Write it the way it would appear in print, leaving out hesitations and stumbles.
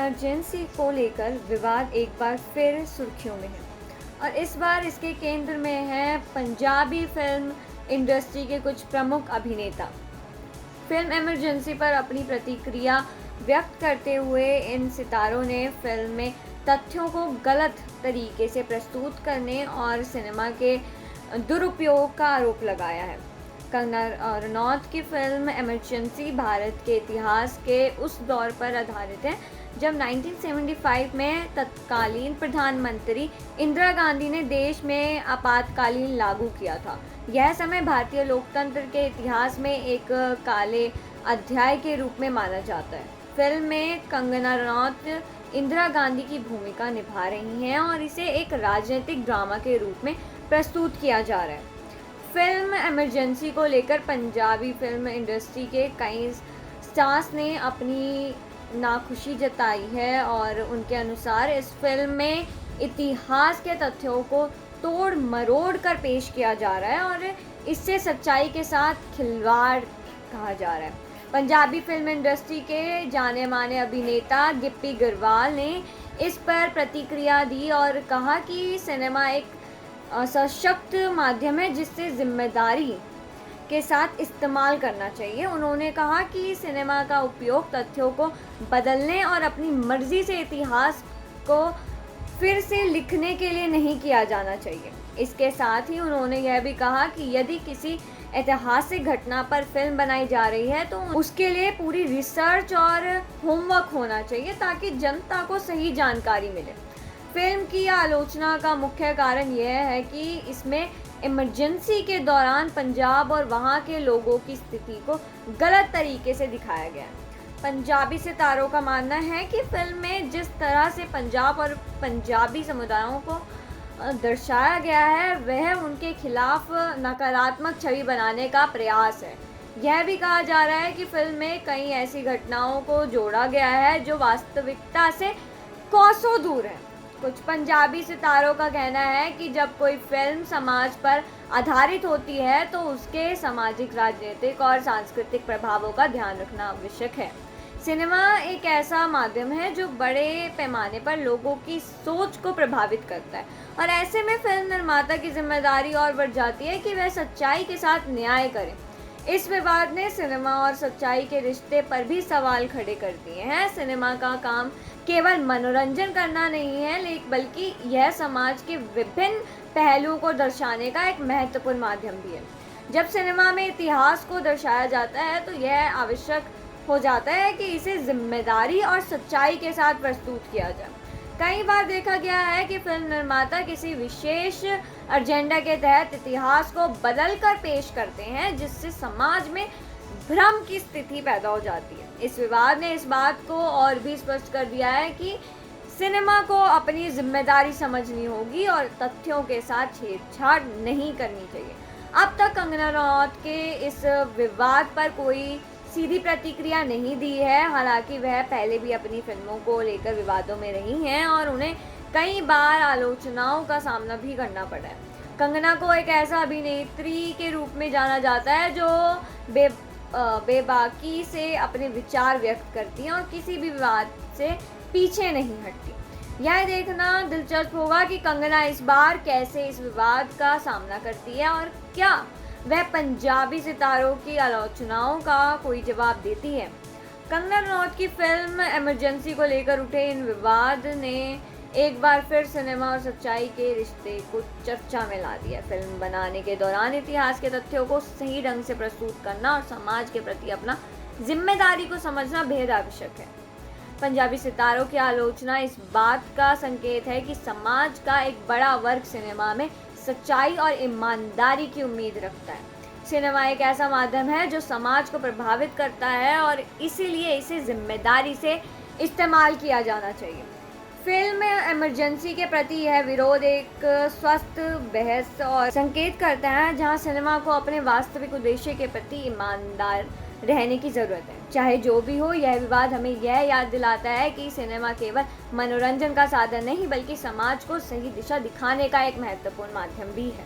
Emergency को लेकर विवाद एक बार फिर सुर्खियों में है और इस बार इसके केंद्र में है पंजाबी फिल्म इंडस्ट्री के कुछ प्रमुख अभिनेता। फिल्म इमरजेंसी पर अपनी प्रतिक्रिया व्यक्त करते हुए इन सितारों ने फिल्म में तथ्यों को गलत तरीके से प्रस्तुत करने और सिनेमा के दुरुपयोग का आरोप लगाया है। कंगना रनौत की फिल्म इमरजेंसी भारत के इतिहास के उस दौर पर आधारित है जब 1975 में तत्कालीन प्रधानमंत्री इंदिरा गांधी ने देश में आपातकालीन लागू किया था। यह समय भारतीय लोकतंत्र के इतिहास में एक काले अध्याय के रूप में माना जाता है। फिल्म में कंगना रनौत इंदिरा गांधी की भूमिका निभा रही हैं और इसे एक राजनीतिक ड्रामा के रूप में प्रस्तुत किया जा रहा है। फिल्म इमरजेंसी को लेकर पंजाबी फिल्म इंडस्ट्री के कई स्टार्स ने अपनी नाखुशी जताई है और उनके अनुसार इस फिल्म में इतिहास के तथ्यों को तोड़ मरोड़ कर पेश किया जा रहा है और इससे सच्चाई के साथ खिलवाड़ कहा जा रहा है। पंजाबी फिल्म इंडस्ट्री के जाने माने अभिनेता गिप्पी गरवाल ने इस पर प्रतिक्रिया दी और कहा कि सिनेमा एक सशक्त माध्यम है जिससे जिम्मेदारी के साथ इस्तेमाल करना चाहिए। उन्होंने कहा कि सिनेमा का उपयोग तथ्यों को बदलने और अपनी मर्जी से इतिहास को फिर से लिखने के लिए नहीं किया जाना चाहिए। इसके साथ ही उन्होंने यह भी कहा कि यदि किसी ऐतिहासिक घटना पर फिल्म बनाई जा रही है तो उसके लिए पूरी रिसर्च और होमवर्क होना चाहिए ताकि जनता को सही जानकारी मिले। फिल्म की आलोचना का मुख्य कारण यह है कि इसमें इमरजेंसी के दौरान पंजाब और वहां के लोगों की स्थिति को गलत तरीके से दिखाया गया है। पंजाबी सितारों का मानना है कि फिल्म में जिस तरह से पंजाब और पंजाबी समुदायों को दर्शाया गया है वह उनके खिलाफ नकारात्मक छवि बनाने का प्रयास है। यह भी कहा जा रहा है कि फिल्म में कई ऐसी घटनाओं को जोड़ा गया है जो वास्तविकता से कोसों दूर है। कुछ पंजाबी सितारों का कहना है कि जब कोई फिल्म समाज पर आधारित होती है तो उसके सामाजिक, राजनीतिक और सांस्कृतिक प्रभावों का ध्यान रखना आवश्यक है। सिनेमा एक ऐसा माध्यम है जो बड़े पैमाने पर लोगों की सोच को प्रभावित करता है और ऐसे में फिल्म निर्माता की जिम्मेदारी और बढ़ जाती है कि वह सच्चाई के साथ न्याय करे। इस विवाद ने सिनेमा और सच्चाई के रिश्ते पर भी सवाल खड़े कर दिए हैं। सिनेमा का काम केवल मनोरंजन करना नहीं है बल्कि यह समाज के विभिन्न पहलुओं को दर्शाने का एक महत्वपूर्ण माध्यम भी है। जब सिनेमा में इतिहास को दर्शाया जाता है तो यह आवश्यक हो जाता है कि इसे जिम्मेदारी और सच्चाई के साथ प्रस्तुत किया जाए। कई बार देखा गया है कि फिल्म निर्माता किसी विशेष एजेंडा के तहत इतिहास को बदल कर पेश करते हैं जिससे समाज में भ्रम की स्थिति पैदा हो जाती है। इस विवाद ने इस बात को और भी स्पष्ट कर दिया है कि सिनेमा को अपनी जिम्मेदारी समझनी होगी और तथ्यों के साथ छेड़छाड़ नहीं करनी चाहिए। अब तक कंगना रनौत के इस विवाद पर कोई सीधी प्रतिक्रिया नहीं दी है। हालांकि वह पहले भी अपनी फिल्मों को लेकर विवादों में रही हैं और उन्हें कई बार आलोचनाओं का सामना भी करना पड़ा है। कंगना को एक ऐसा अभिनेत्री के रूप में जाना जाता है जो बेबाकी से अपने विचार व्यक्त करती हैं और किसी भी विवाद से पीछे नहीं हटती। यह देखना दिलचस्प होगा कि कंगना इस बार कैसे इस विवाद का सामना करती है और क्या वह पंजाबी सितारों की आलोचनाओं का कोई जवाब देती है। कंगना रनौत की फिल्म इमरजेंसी को लेकर उठे इन विवाद ने एक बार फिर सिनेमा और सच्चाई के रिश्ते को चर्चा में ला दिया। फिल्म बनाने के दौरान इतिहास के तथ्यों को सही ढंग से प्रस्तुत करना और समाज के प्रति अपना जिम्मेदारी को समझना बेहद आवश्यक है। पंजाबी सितारों की आलोचना इस बात का संकेत है कि समाज का एक बड़ा वर्ग सिनेमा में सच्चाई और ईमानदारी की उम्मीद रखता है। सिनेमा एक ऐसा माध्यम है जो समाज को प्रभावित करता है और इसीलिए इसे जिम्मेदारी से इस्तेमाल किया जाना चाहिए। फिल्म इमरजेंसी के प्रति यह विरोध एक स्वस्थ बहस और संकेत करता है जहां सिनेमा को अपने वास्तविक उद्देश्य के प्रति ईमानदार रहने की ज़रूरत है। चाहे जो भी हो, यह विवाद हमें यह याद दिलाता है कि सिनेमा केवल मनोरंजन का साधन नहीं बल्कि समाज को सही दिशा दिखाने का एक महत्वपूर्ण माध्यम भी है।